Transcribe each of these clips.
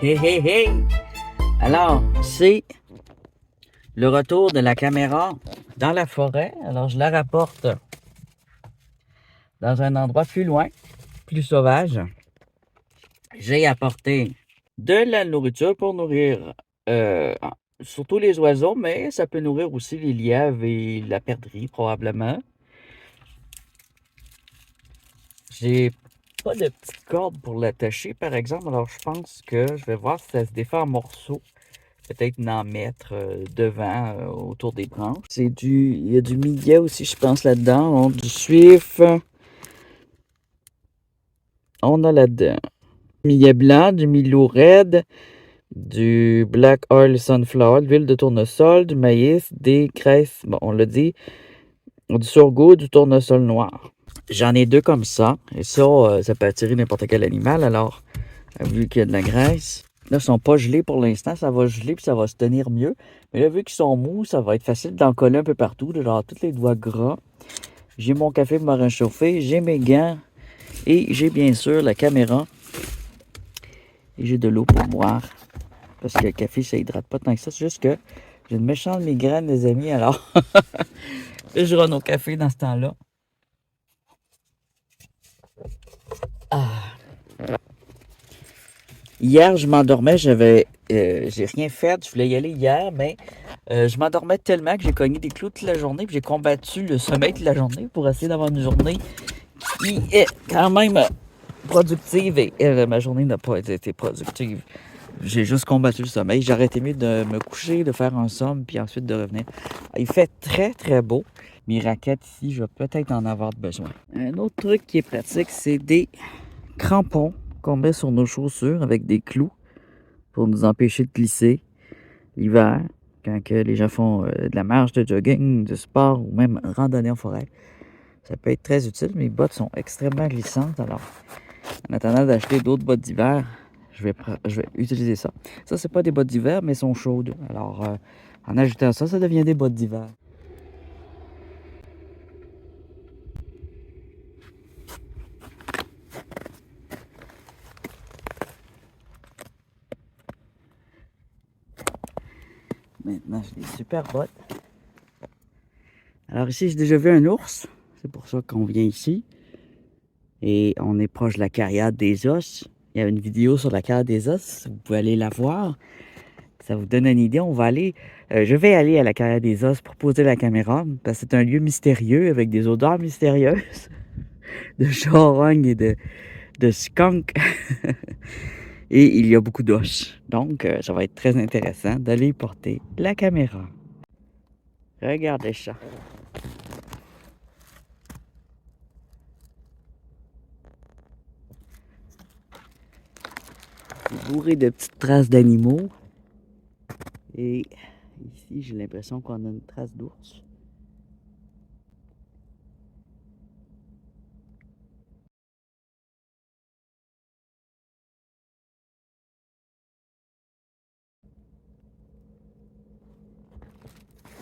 Hey, hey, hey! Alors, c'est le retour de la caméra dans la forêt. Alors, je la rapporte dans un endroit plus loin, plus sauvage. J'ai apporté de la nourriture pour nourrir surtout les oiseaux, mais ça peut nourrir aussi les lièvres et la perdrix, probablement. J'ai pas de petite corde pour l'attacher, par exemple. Alors, je pense que je vais voir si ça se défait en morceaux. Peut-être en mettre devant, autour des branches. Il y a du millet aussi, je pense, là-dedans. On a du suif. On a là-dedans millet blanc, du milo raide, du black oil sunflower, de l'huile de tournesol, du maïs, des graisses, bon, on l'a dit, du sorgho, du tournesol noir. J'en ai 2 comme ça. Et ça, ça peut attirer n'importe quel animal. Alors, vu qu'il y a de la graisse, là, ils sont pas gelés pour l'instant. Ça va geler puis ça va se tenir mieux. Mais là, vu qu'ils sont mous, ça va être facile d'en coller un peu partout. Genre, tous les doigts gras. J'ai mon café pour me réchauffer. J'ai mes gants. Et j'ai bien sûr la caméra. Et j'ai de l'eau pour boire. Parce que le café, ça hydrate pas tant que ça. C'est juste que j'ai une méchante migraine, les amis. Alors, je run au café dans ce temps-là. Ah. Hier, je m'endormais, j'ai rien fait, je voulais y aller hier, mais je m'endormais tellement que j'ai cogné des clous toute la journée, puis j'ai combattu le sommeil toute la journée pour essayer d'avoir une journée qui est quand même productive, et ma journée n'a pas été productive. J'ai juste combattu le sommeil, j'aurais été mieux de me coucher, de faire un somme, puis ensuite de revenir. Il fait très très beau, mes raquettes ici, je vais peut-être en avoir besoin. Un autre truc qui est pratique, c'est des crampons qu'on met sur nos chaussures avec des clous pour nous empêcher de glisser l'hiver quand que les gens font de la marche, de jogging, du sport ou même randonnée en forêt. Ça peut être très utile. Mes bottes sont extrêmement glissantes. Alors, en attendant d'acheter d'autres bottes d'hiver, je vais utiliser ça. Ça, c'est pas des bottes d'hiver, mais elles sont chaudes. Alors, en ajoutant ça, ça devient des bottes d'hiver. Maintenant, j'ai des super bottes. Alors ici, j'ai déjà vu un ours. C'est pour ça qu'on vient ici. Et on est proche de la carrière des os. Il y a une vidéo sur la carrière des os. Vous pouvez aller la voir. Ça vous donne une idée. Je vais aller à la carrière des os pour poser la caméra. Parce que c'est un lieu mystérieux avec des odeurs mystérieuses. De charogne et de skunk. Et il y a beaucoup d'os. Donc, ça va être très intéressant d'aller porter la caméra. Regardez ça. Bourré de petites traces d'animaux. Et ici, j'ai l'impression qu'on a une trace d'ours.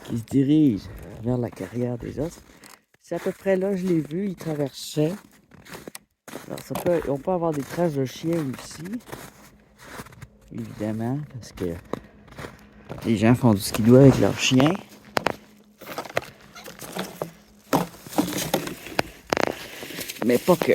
Qui se dirige vers la carrière des os. C'est à peu près là, je l'ai vu, il traversait. Alors, on peut avoir des traces de chiens aussi. Évidemment, parce que les gens font du skidoo avec leurs chiens. Mais pas que.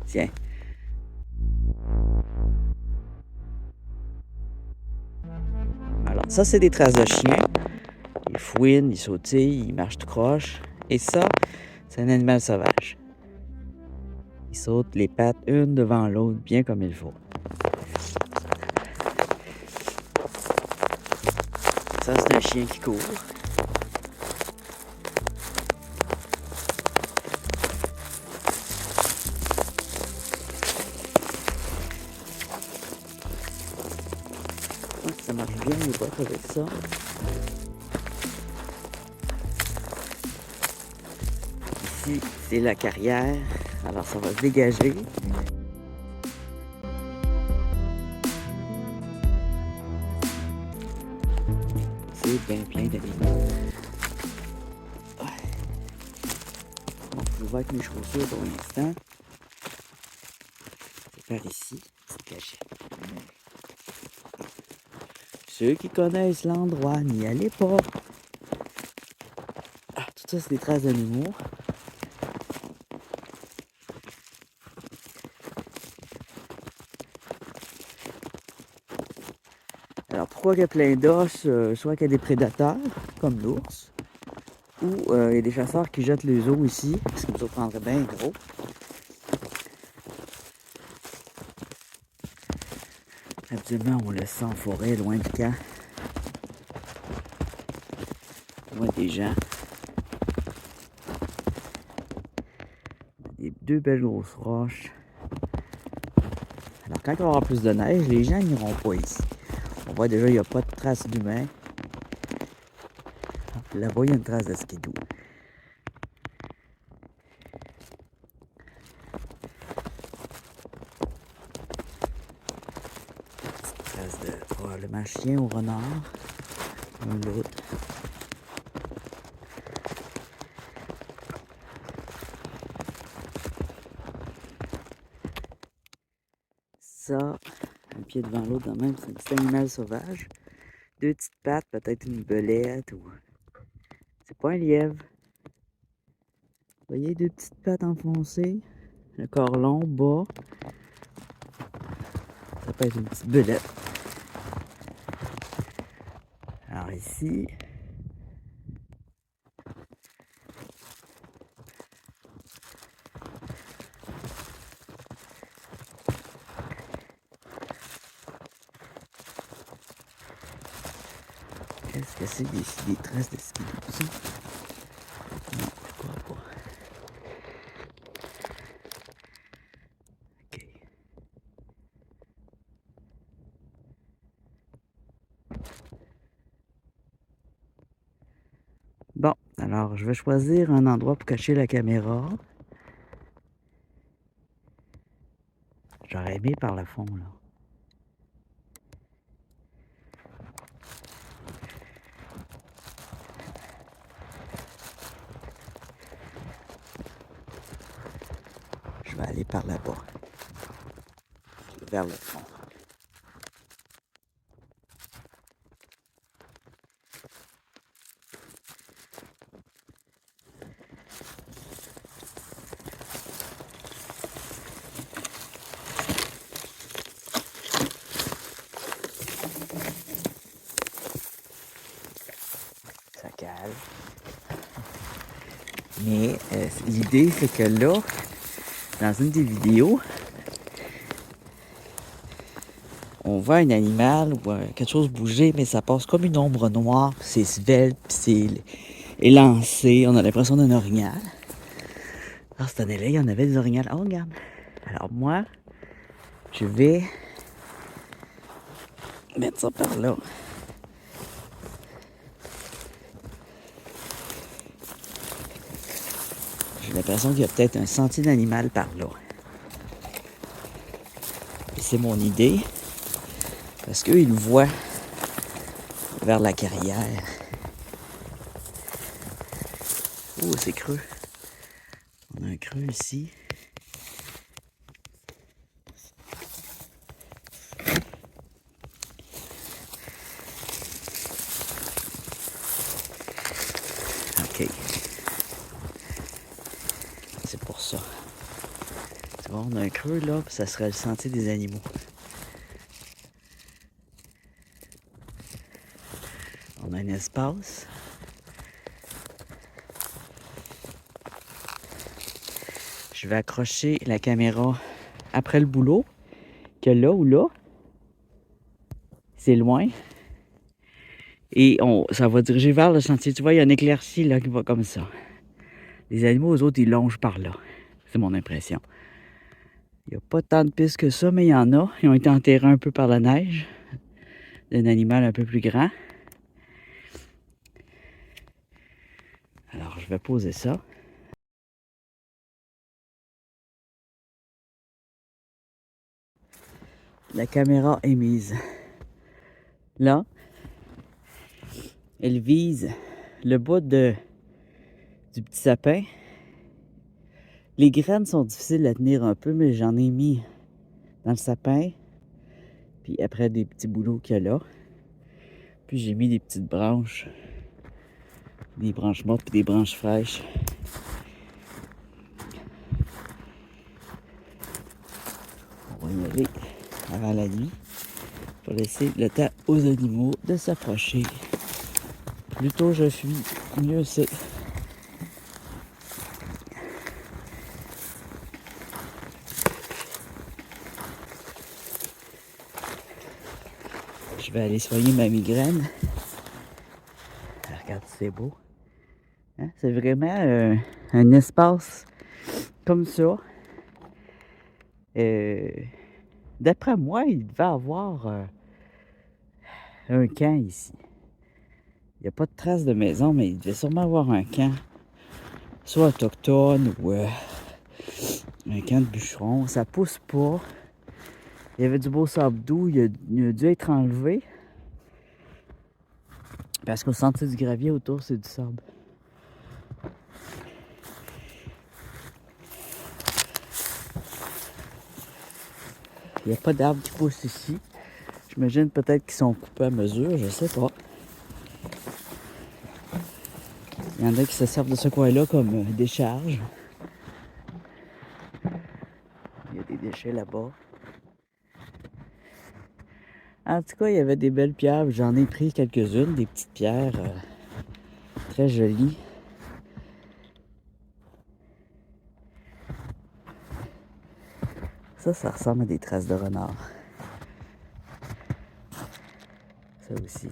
Tiens. Alors, ça, c'est des traces de chiens. Ils fouinent, ils sautillent, ils marchent tout croche. Et ça, c'est un animal sauvage. Il saute les pattes une devant l'autre, bien comme il faut. Ça, c'est un chien qui court. Ça marche bien les bottes avec ça. Ici, c'est la carrière. Alors, ça va se dégager. bien plein d'animaux. Bon, je vais avec mes chaussures pour l'instant. C'est par ici, c'est caché. Ceux qui connaissent l'endroit, n'y allez pas. Ah, tout ça, c'est des traces d'animaux. Alors, pourquoi il y a plein d'os? Soit qu'il y a des prédateurs, comme l'ours, ou il y a des chasseurs qui jettent les os ici, ce qui me surprendrait bien gros. Habituellement, on laisse ça en forêt, loin du camp. Loin des gens. Des deux belles grosses roches. Alors, quand il va y avoir plus de neige, les gens n'iront pas ici. On voit déjà, il n'y a pas de traces d'humains. Là-bas, il y a une trace de skidoo. Trace de probablement chien ou renard. Un ou l'autre. Ça, un pied devant l'autre, même, c'est un petit animal sauvage. Deux petites pattes, peut-être une belette ou. C'est pas un lièvre. Vous voyez, deux petites pattes enfoncées. Le corps long, bas. Ça peut être une petite belette. Alors ici. Qu'est-ce que c'est des traces de skidoo, ça? Non, je crois pas. Ok. Bon, alors je vais choisir un endroit pour cacher la caméra. J'aurais aimé par le fond, là. Je vais aller par là-bas. Vers le fond. Ça calme. Mais l'idée, c'est que là, dans une des vidéos, on voit un animal ou quelque chose bouger, mais ça passe comme une ombre noire, puis c'est svelte, puis c'est élancé. On a l'impression d'un orignal. Alors, cette année-là, il y en avait des orignales. Oh, regarde. Alors, moi, je vais mettre ça par là. J'ai l'impression qu'il y a peut-être un sentier d'animal par là. Et c'est mon idée. Parce qu'eux, ils le voient vers la carrière. Oh, c'est creux. On a un creux ici. OK. C'est pour ça. Tu vois, on a un creux là, puis ça serait le sentier des animaux. On a un espace. Je vais accrocher la caméra après le boulot, que là ou là, c'est loin. Et ça va diriger vers le sentier. Tu vois, il y a une éclaircie là qui va comme ça. Les animaux, eux autres, ils longent par là. C'est mon impression. Il n'y a pas tant de pistes que ça, mais il y en a. Ils ont été enterrés un peu par la neige. D'un animal un peu plus grand. Alors, je vais poser ça. La caméra est mise là. Elle vise le bas du petit sapin. Les graines sont difficiles à tenir un peu, mais j'en ai mis dans le sapin. Puis après des petits bouleaux qu'il y a là. Puis j'ai mis des petites branches. Des branches mortes puis des branches fraîches. On va y aller avant la nuit pour laisser le temps aux animaux de s'approcher. Plus tôt je fuis, mieux c'est. Je vais aller soigner ma migraine. Regarde, c'est beau. Hein? C'est vraiment un espace comme ça. D'après moi, il devait avoir un camp ici. Il n'y a pas de traces de maison, mais il devait sûrement avoir un camp. Soit autochtone ou un camp de bûcherons. Ça pousse pas. Il y avait du beau sable doux. Il a dû être enlevé. Parce qu'au sentier du gravier autour, c'est du sable. Il n'y a pas d'arbres qui poussent ici. J'imagine peut-être qu'ils sont coupés à mesure, je sais pas. Il y en a qui se servent de ce coin-là comme décharge. Il y a des déchets là-bas. En tout cas, il y avait des belles pierres. J'en ai pris quelques-unes, des petites pierres très jolies. Ça ressemble à des traces de renard. Ça aussi.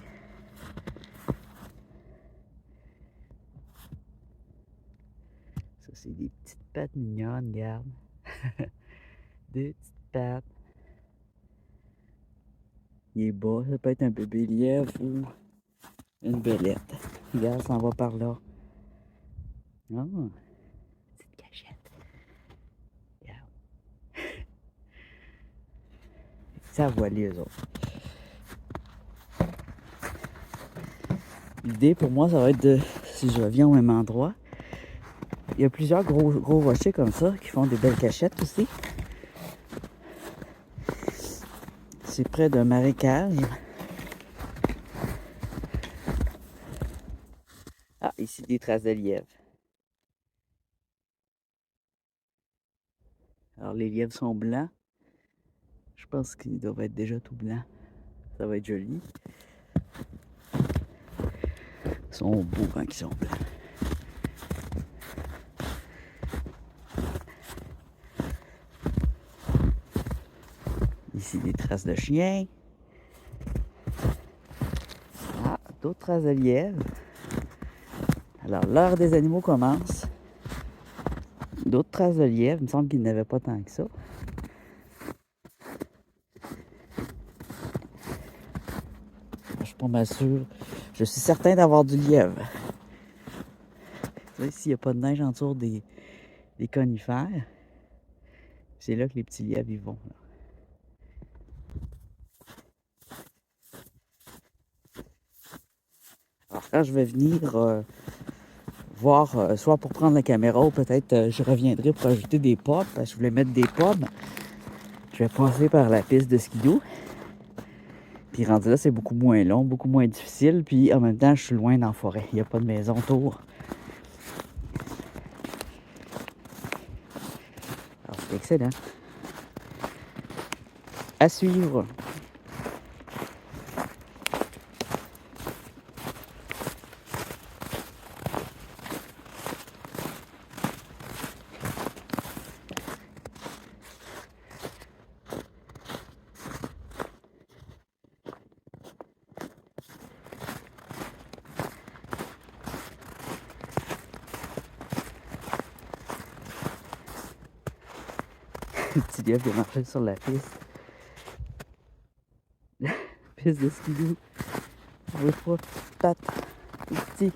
Ça, c'est des petites pattes mignonnes, regarde. Des petites pattes. Il est bas, ça peut être un bébé lièvre ou une belette. Regarde, ça en va par là. Ah, petite cachette. Regarde. Ça va aller, eux autres. L'idée pour moi, ça va être de, si je reviens au même endroit, il y a plusieurs gros rochers comme ça qui font des belles cachettes aussi. C'est près d'un marécage. Ah, ici des traces de lièvre. Alors les lièvres sont blancs. Je pense qu'ils doivent être déjà tout blancs. Ça va être joli. Ils sont beaux quand ils sont blancs. Ici des traces de chiens. Ah, d'autres traces de lièvre. Alors l'heure des animaux commence. D'autres traces de lièvre. Il me semble qu'il n'y en avait pas tant que ça. Je suis pas mal sûr. Je suis certain d'avoir du lièvre. Ici, il n'y a pas de neige en dessous des conifères. C'est là que les petits lièvres y vont. Là. Alors quand je vais venir voir, soit pour prendre la caméra ou peut-être je reviendrai pour ajouter des pommes, parce que je voulais mettre des pommes. Je vais passer par la piste de skidoo. Puis rendu là, c'est beaucoup moins long, beaucoup moins difficile. Puis en même temps, je suis loin dans la forêt. Il n'y a pas de maison autour. Alors c'est excellent. À suivre. Le petit lièvre qui a marché sur la piste. La piste de skidoo. On voit trois petites pattes. Tout petits.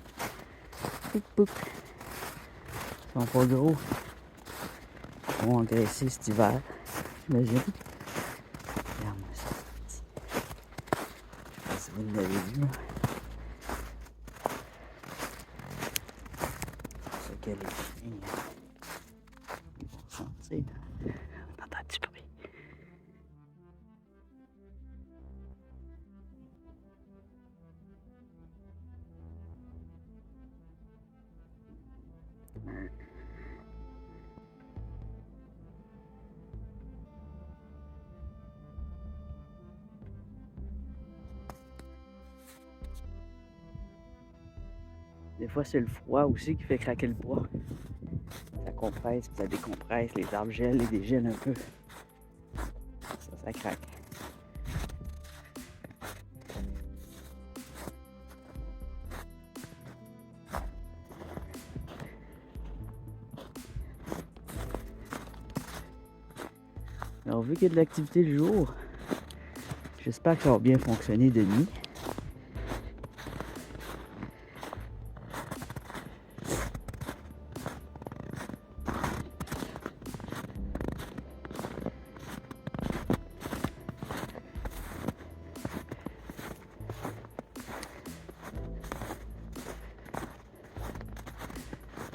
Pouc pouc. Ils sont pas gros. Ils vont engraisser cet hiver. J'imagine. Regarde-moi ça. Je sais pas si vous l'avez vu. que les chiens, ils vont sentir. On entend du bruit. Des fois, c'est le froid aussi qui fait craquer le bois. Ça compresse, puis ça décompresse, les arbres gèlent et dégèlent un peu. Ça craque. Alors, vu qu'il y a de l'activité le jour, j'espère que ça va bien fonctionner de nuit.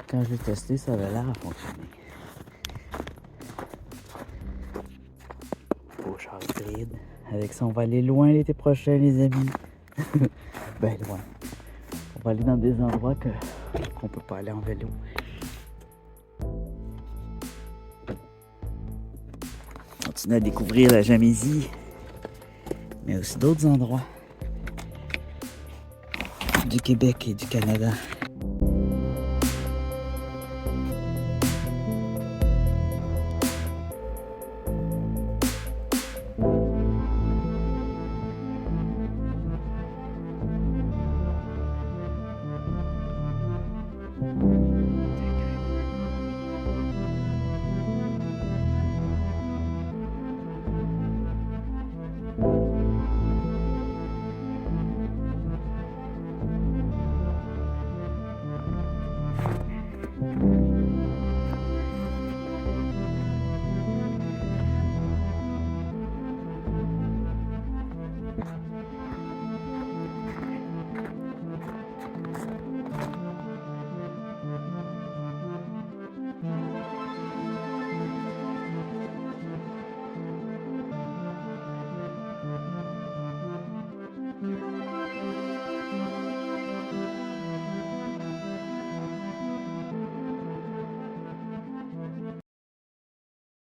Quand je l'ai testé, ça avait l'air à fonctionner. Beau char hybride. Avec ça, on va aller loin l'été prochain, les amis. Ben loin. On va aller dans des endroits qu'on peut pas aller en vélo. Continuer à découvrir la Jamésie, mais aussi d'autres endroits du Québec et du Canada.